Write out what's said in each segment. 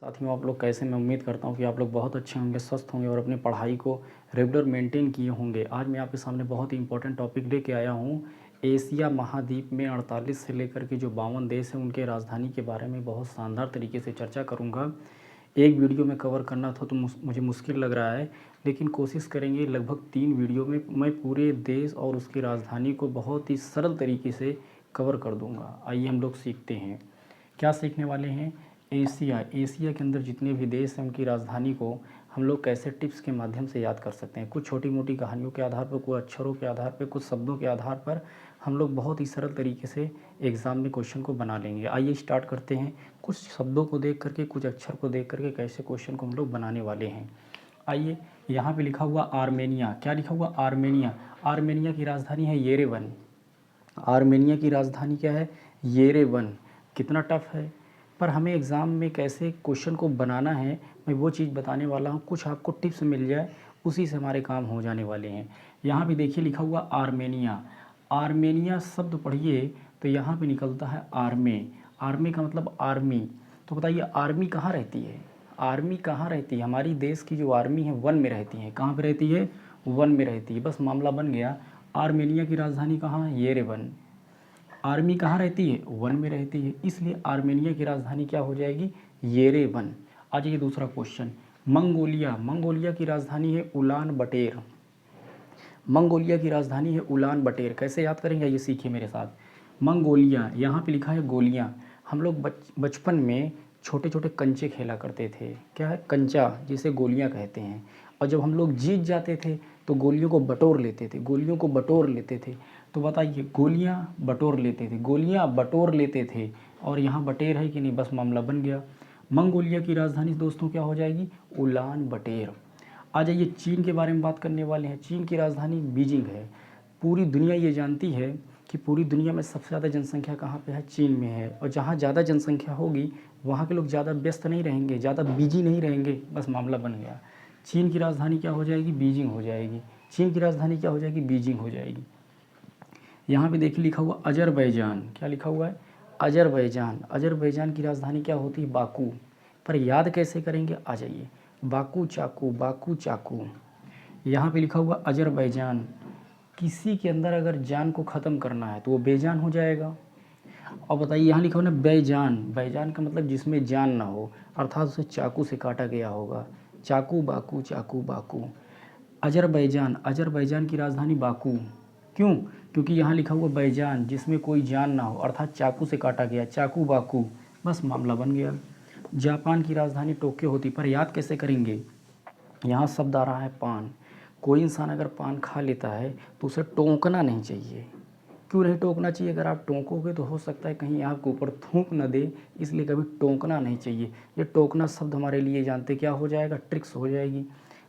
साथियों, आप लोग कैसे? मैं उम्मीद करता हूँ कि आप लोग बहुत अच्छे होंगे, स्वस्थ होंगे और अपनी पढ़ाई को रेगुलर मेंटेन किए होंगे। आज मैं आपके सामने बहुत ही इंपॉर्टेंट टॉपिक लेके आया हूँ। एशिया महाद्वीप में 48 से लेकर के जो 52 देश हैं उनके राजधानी के बारे में बहुत शानदार तरीके से चर्चा करूँगा। एक वीडियो में कवर करना था तो मुझे मुश्किल लग रहा है, लेकिन कोशिश करेंगे लगभग 3 वीडियो में मैं पूरे देश और उसकी राजधानी को बहुत ही सरल तरीके से कवर कर दूँगा। आइए हम लोग सीखते हैं। क्या सीखने वाले हैं? एशिया के अंदर जितने भी देश हैं उनकी राजधानी को हम लोग कैसे टिप्स के माध्यम से याद कर सकते हैं। कुछ छोटी मोटी कहानियों के आधार पर, कुछ अक्षरों के आधार पर, कुछ शब्दों के आधार पर हम लोग बहुत ही सरल तरीके से एग्ज़ाम में क्वेश्चन को बना लेंगे। आइए स्टार्ट करते हैं। कुछ शब्दों को देख करके, कुछ अक्षर को देख करके कैसे क्वेश्चन को हम लोग बनाने वाले हैं। आइए, यहाँ पे लिखा हुआ आर्मेनिया। क्या लिखा हुआ? आर्मेनिया। आर्मेनिया की राजधानी है येरेवन। आर्मेनिया की राजधानी क्या है? येरेवन। कितना टफ है, पर हमें एग्ज़ाम में कैसे क्वेश्चन को बनाना है मैं वो चीज़ बताने वाला हूँ। कुछ आपको टिप्स मिल जाए, उसी से हमारे काम हो जाने वाले हैं। यहाँ पे देखिए लिखा हुआ आर्मेनिया। आर्मेनिया शब्द पढ़िए तो यहाँ पे निकलता है आर्मे। आर्मे का मतलब आर्मी। तो बताइए आर्मी कहाँ रहती है? आर्मी कहाँ रहती है? हमारी देश की जो आर्मी है वन में रहती है। कहाँ पे रहती है? वन में रहती है। बस मामला बन गया। आर्मेनिया की राजधानी कहाँ है? येरेवन। आर्मी कहाँ रहती है? वन में रहती है, इसलिए आर्मेनिया की राजधानी क्या हो जाएगी? येरेवन। आ जाइए दूसरा क्वेश्चन। मंगोलिया। मंगोलिया की राजधानी है उलान बटेर। मंगोलिया की राजधानी है उलान बटेर। कैसे याद करेंगे ये सीखिए मेरे साथ। मंगोलिया, यहाँ पे लिखा है गोलियाँ। हम लोग बचपन में छोटे छोटे कंचे खेला करते थे। क्या है? कंचा, जिसे गोलियाँ कहते हैं। और जब हम लोग जीत जाते थे तो गोलियों को बटोर लेते थे। गोलियों को बटोर लेते थे। तो बताइए, गोलियाँ बटोर लेते थे, गोलियाँ बटोर लेते थे, और यहाँ बटेर है कि नहीं? बस मामला बन गया। मंगोलिया की राजधानी दोस्तों क्या हो जाएगी? उलान बटेर। आ जाइए, चीन के बारे में बात करने वाले हैं। चीन की राजधानी बीजिंग है। पूरी दुनिया ये जानती है कि पूरी दुनिया में सबसे ज़्यादा जनसंख्या कहाँ पे है? चीन में है। और जहाँ ज़्यादा जनसंख्या होगी वहाँ के लोग ज़्यादा व्यस्त नहीं रहेंगे, ज़्यादा बिजी नहीं रहेंगे। बस मामला बन गया। चीन की राजधानी क्या हो जाएगी? बीजिंग हो जाएगी। चीन की राजधानी क्या हो जाएगी? बीजिंग हो जाएगी। यहाँ पे देखिए लिखा हुआ अजरबैजान। क्या लिखा हुआ है? अजरबैजान। अजरबैजान की राजधानी क्या होती है? बाकू। पर याद कैसे करेंगे? आ जाइए, बाकू चाकू, बाकू चाकू। यहाँ पे लिखा हुआ अजरबैजान। किसी के अंदर अगर जान को ख़त्म करना है तो वो बेजान हो जाएगा। और बताइए, यहाँ लिखा हुआ ना बैजान। बैजान का मतलब जिसमें जान ना हो, अर्थात उसे चाकू से काटा गया होगा। चाकू बाकू, चाकू बाकू। अजरबैजान। अजरबैजान की राजधानी बाकू। क्यों? क्योंकि यहाँ लिखा हुआ बैजान, जिसमें कोई जान ना हो, अर्थात चाकू से काटा गया। चाकू बाकू। बस मामला बन गया। जापान की राजधानी टोक्यो होती, पर याद कैसे करेंगे? यहाँ शब्द आ रहा है पान। कोई इंसान अगर पान खा लेता है तो उसे टोंकना नहीं चाहिए। क्यों नहीं टोकना चाहिए? अगर आप टोकोगे तो हो सकता है कहीं आपके ऊपर थूक न दे, इसलिए कभी टोकना नहीं चाहिए। ये टोकना शब्द हमारे लिए जानते क्या हो जाएगा? ट्रिक्स हो जाएगी।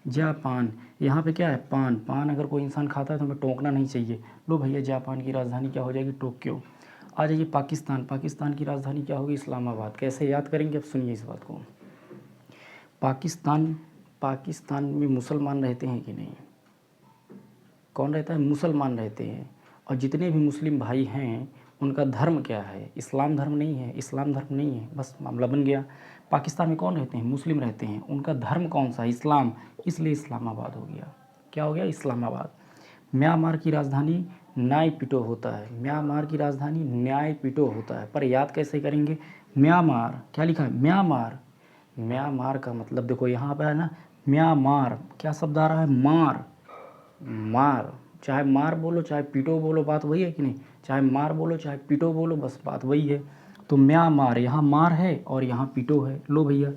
जापान। यहाँ पे क्या है? पान। पान अगर कोई इंसान खाता है तो हमें टोकना नहीं चाहिए। लो भैया, जापान की राजधानी क्या हो जाएगी? टोक्यो। आ जाइए पाकिस्तान। पाकिस्तान की राजधानी क्या होगी? इस्लामाबाद। कैसे याद करेंगे? अब सुनिए इस बात को। पाकिस्तान पाकिस्तान में मुसलमान रहते हैं कि नहीं? कौन रहता है? मुसलमान रहते हैं। और जितने भी मुस्लिम भाई हैं उनका धर्म क्या है? इस्लाम धर्म नहीं है। इस्लाम धर्म नहीं है। बस मामला बन गया। पाकिस्तान में कौन रहते हैं? मुस्लिम रहते हैं। उनका धर्म कौन सा है? इस्लाम। इसलिए इस्लामाबाद हो गया। क्या हो गया? इस्लामाबाद। म्यांमार की राजधानी नायपिटो होता है। म्यांमार की राजधानी न्यायपिटो होता है। पर याद कैसे करेंगे? म्यांमार। क्या लिखा है? म्यांमार। म्यांमार का मतलब देखो यहाँ पे है ना, म्यांमार। क्या शब्द आ रहा है? मार। मार। चाहे मार बोलो चाहे पीटो बोलो, बात वही है कि नहीं? चाहे मार बोलो चाहे पीटो बोलो, बस बात वही है। तो म्यांमार, यहाँ मार है और यहाँ पीटो है। लो भैया,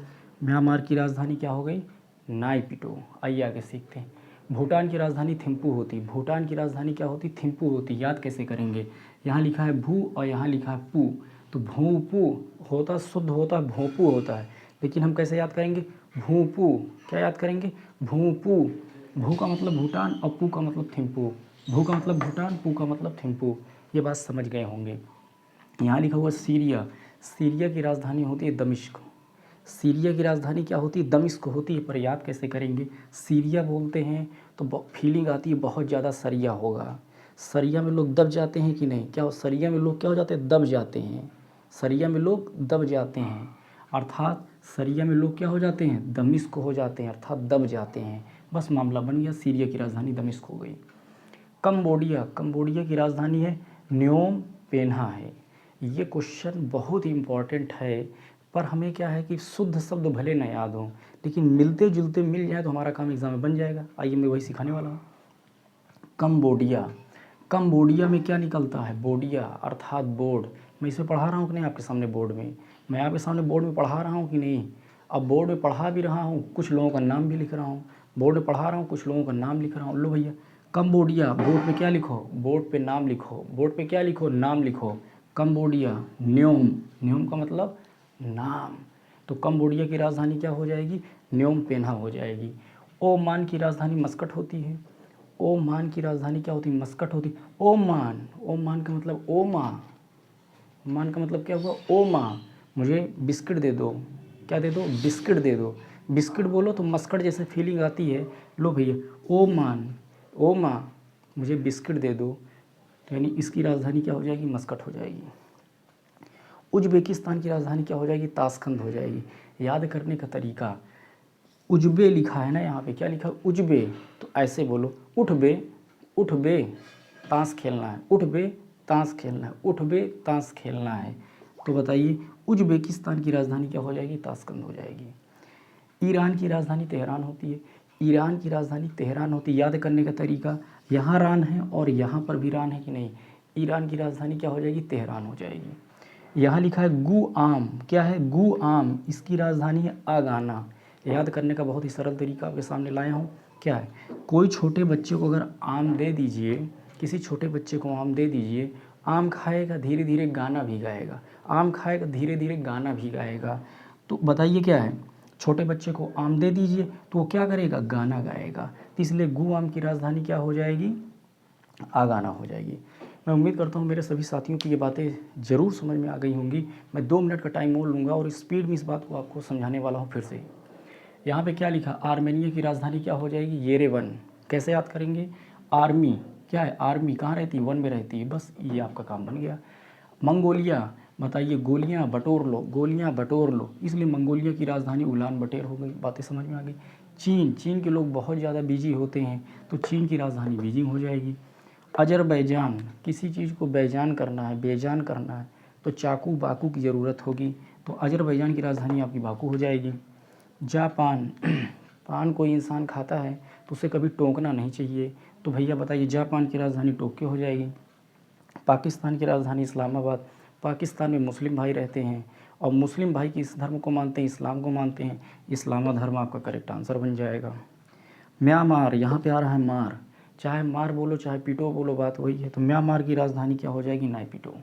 म्यांमार की राजधानी क्या हो गई? नायपिटो। आइए आगे सीखते हैं। भूटान की राजधानी थिम्पू होती। भूटान की राजधानी क्या होती? थिम्पू होती। याद कैसे करेंगे? यहाँ लिखा है भू और यहाँ लिखा है पू, तो भूपू होता, शुद्ध होता, भोंपू होता है। लेकिन हम कैसे याद करेंगे? भूपू। क्या याद करेंगे? भूपू। भू का मतलब भूटान और पू का मतलब थिम्पू। भू का मतलब भूटान, पू का मतलब थिम्पू। ये बात समझ गए होंगे। यहाँ लिखा हुआ सीरिया। सीरिया की राजधानी होती है दमिश्क। सीरिया की राजधानी क्या होती है? दमिश्क होती है। पर याद कैसे करेंगे? सीरिया बोलते हैं तो फीलिंग आती है बहुत ज़्यादा सरिया होगा। सरिया में लोग दब जाते हैं कि नहीं? क्या सरिया में लोग क्या हो जाते हैं? दब जाते हैं। सरिया में लोग दब जाते हैं, अर्थात सीरिया में लोग क्या हो जाते हैं, दमिश्क हो जाते हैं, अर्थात दब जाते हैं। बस मामला बन गया, सीरिया की राजधानी दमिश्क हो गई। कंबोडिया, कंबोडिया की राजधानी है न्योम पेन्हा है। ये क्वेश्चन बहुत ही इम्पॉर्टेंट है, पर हमें क्या है कि शुद्ध शब्द भले न याद हो, लेकिन मिलते जुलते मिल जाए तो हमारा काम एग्जाम में बन जाएगा। आइए मैं वही सिखाने वाला हूँ। कंबोडिया, कंबोडिया में क्या निकलता है, बोडिया अर्थात बोर्ड। मैं इसे पढ़ा रहा हूँ कि नहीं आपके सामने बोर्ड में, मैं आपके सामने बोर्ड में पढ़ा रहा हूँ कि नहीं। अब बोर्ड में पढ़ा भी रहा हूँ, कुछ लोगों का नाम भी लिख रहा हूँ। बोर्ड में पढ़ा रहा हूँ, कुछ लोगों का नाम लिख रहा हूँ। लो भैया, कंबोडिया, बोर्ड पे क्या लिखो, बोर्ड पे नाम लिखो, बोर्ड पे क्या लिखो, नाम लिखो। कंबोडिया, न्योम, न्योम का मतलब नाम, तो कंबोडिया की राजधानी क्या हो जाएगी, न्योम पेन्हा हो जाएगी। ओमान की राजधानी मस्कट होती है। ओमान की राजधानी क्या होती है, मस्कट होती। ओमान, ओमान का मतलब ओमा, ओमान का मतलब क्या हुआ, ओमा, मुझे बिस्किट दे दो, क्या दे दो, बिस्किट दे दो। बिस्किट बोलो तो मस्कट जैसे फीलिंग आती है। लो भैया, ओमान, ओमा, मुझे बिस्किट दे दो, तो यानी इसकी राजधानी क्या हो जाएगी, मस्कट हो जाएगी। उज्बेकिस्तान की राजधानी क्या हो जाएगी, ताशकंद हो जाएगी। याद करने का तरीका, उजबे लिखा है ना यहाँ पे, क्या लिखा है, उजबे, तो ऐसे बोलो, उठ बे, उठ बे, ताश खेलना है, उठ बे, ताश खेलना है, उठ बे, ताश खेलना है। तो बताइए उज्बेकिस्तान की राजधानी क्या हो जाएगी, ताशकंद हो जाएगी। ईरान की राजधानी तेहरान होती है। ईरान की राजधानी तेहरान होती है। याद करने का तरीका, यहाँ रान है और यहाँ पर भी रान है कि नहीं। ईरान की राजधानी क्या हो जाएगी, तेहरान हो जाएगी। यहाँ लिखा है गु आम, क्या है, गु आम, इसकी राजधानी है आगाना। याद करने का बहुत ही सरल तरीका आपके सामने लाया हूँ। क्या है, कोई छोटे बच्चे को अगर आम दे दीजिए, किसी छोटे बच्चे को आम दे दीजिए, आम खाएगा धीरे धीरे गाना भी गाएगा, आम खाएगा धीरे धीरे गाना भी गाएगा। तो बताइए क्या है, छोटे बच्चे को आम दे दीजिए तो वो क्या करेगा, गाना गाएगा। तो इसलिए गु आम की राजधानी क्या हो जाएगी, आगाना हो जाएगी। मैं उम्मीद करता हूँ मेरे सभी साथियों की ये बातें ज़रूर समझ में आ गई होंगी। मैं 2 मिनट का टाइम और लूँगा और स्पीड में इस बात को आपको समझाने वाला हूँ फिर से। यहाँ पे क्या लिखा, आर्मेनिया की राजधानी क्या हो जाएगी, येरेवन। कैसे याद करेंगे, आर्मी, क्या है, आर्मी कहाँ रहती है, वन में रहती है। बस ये आपका काम बन गया। मंगोलिया, बताइए, गोलियाँ बटोर लो, गोलियाँ बटोर लो, इसलिए मंगोलिया की राजधानी उलान बटेर हो गई। बातें समझ में आ गई। चीन, चीन के लोग बहुत ज़्यादा बिजी होते हैं, तो चीन की राजधानी बीजिंग हो जाएगी। अजरबैजान, किसी चीज़ को बेजान करना है, बेजान करना है, तो चाकू बाकू की ज़रूरत होगी, तो अजरबैजान की राजधानी आपकी बाकू हो जाएगी। जापान, पान कोई इंसान खाता है तो उसे कभी टोकना नहीं चाहिए, तो भैया बताइए जापान की राजधानी टोक्यो हो जाएगी। पाकिस्तान की राजधानी इस्लामाबाद। पाकिस्तान में मुस्लिम भाई रहते हैं और मुस्लिम भाई किस धर्म को मानते हैं, इस्लाम को मानते हैं, इस्लामा धर्म आपका करेक्ट आंसर बन जाएगा। म्यांमार, यहाँ पे आ रहा है मार, चाहे मार बोलो चाहे पीटो बोलो, बात वही है। तो म्यांमार की राजधानी क्या हो जाएगी, नायपीटो।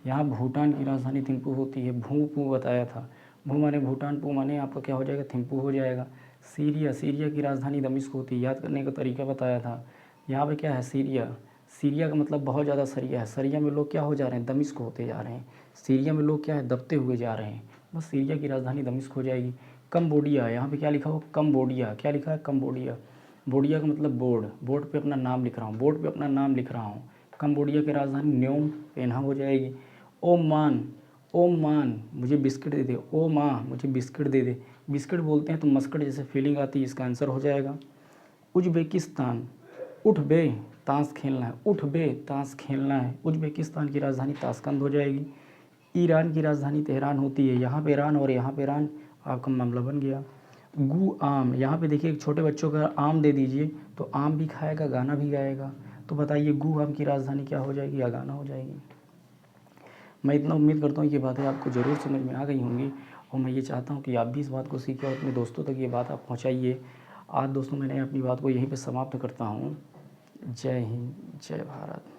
यहाँ भूटान की राजधानी थिम्पू होती है। भू पू बताया था, भू माने भूटान, पू माने आपका क्या हो जाएगा, थिम्पू हो जाएगा। सीरिया, सीरिया की राजधानी दमिश्क होती है। याद करने का तरीका बताया था। यहाँ पे क्या है, सीरिया, सीरिया का मतलब बहुत ज़्यादा सरिया है। सरिया में लोग क्या हो जा रहे हैं, दमिश्क होते जा रहे हैं। सीरिया में लोग क्या है, दबते हुए जा रहे हैं। बस सीरिया की राजधानी दमिश्क हो जाएगी। कम्बोडिया, यहाँ पे क्या लिखा हो, कम्बोडिया, क्या लिखा है, कम्बोडिया। बोडिया का मतलब बोर्ड, बोर्ड पे अपना नाम लिख रहा हूँ, बोर्ड पे अपना नाम लिख रहा हूँ। कम्बोडिया की राजधानी न्योम पेन्हा हो जाएगी। ओमान, ओमान, मुझे बिस्किट दे दे, ओ माँ मुझे बिस्किट दे दे। बिस्किट बोलते हैं तो मस्कट जैसे फीलिंग आती है, इसका आंसर हो जाएगा। उज्बेकिस्तान, उठ बे, ताश खेलना है, उठ बे, ताश खेलना है। उज्बेकिस्तान की राजधानी ताशकंद हो जाएगी। ईरान की राजधानी तेहरान होती है। यहाँ पे ईरान और यहाँ पे ईरान, आपका मामला बन गया। गु आम, यहाँ पे देखिए छोटे बच्चों का आम दे दीजिए तो आम भी खाएगा, गाना भी गाएगा। तो बताइए गु आम की राजधानी क्या हो जाएगी, आगाना हो जाएगी। मैं इतना उम्मीद करता हूँ कि ये बातें आपको ज़रूर समझ में आ गई होंगी और मैं ये चाहता हूँ कि आप भी इस बात को सीखें और अपने दोस्तों तक ये बात आप पहुँचाइए। आज दोस्तों मैंने अपनी बात को यहीं पे समाप्त करता हूँ। जय हिंद, जय भारत।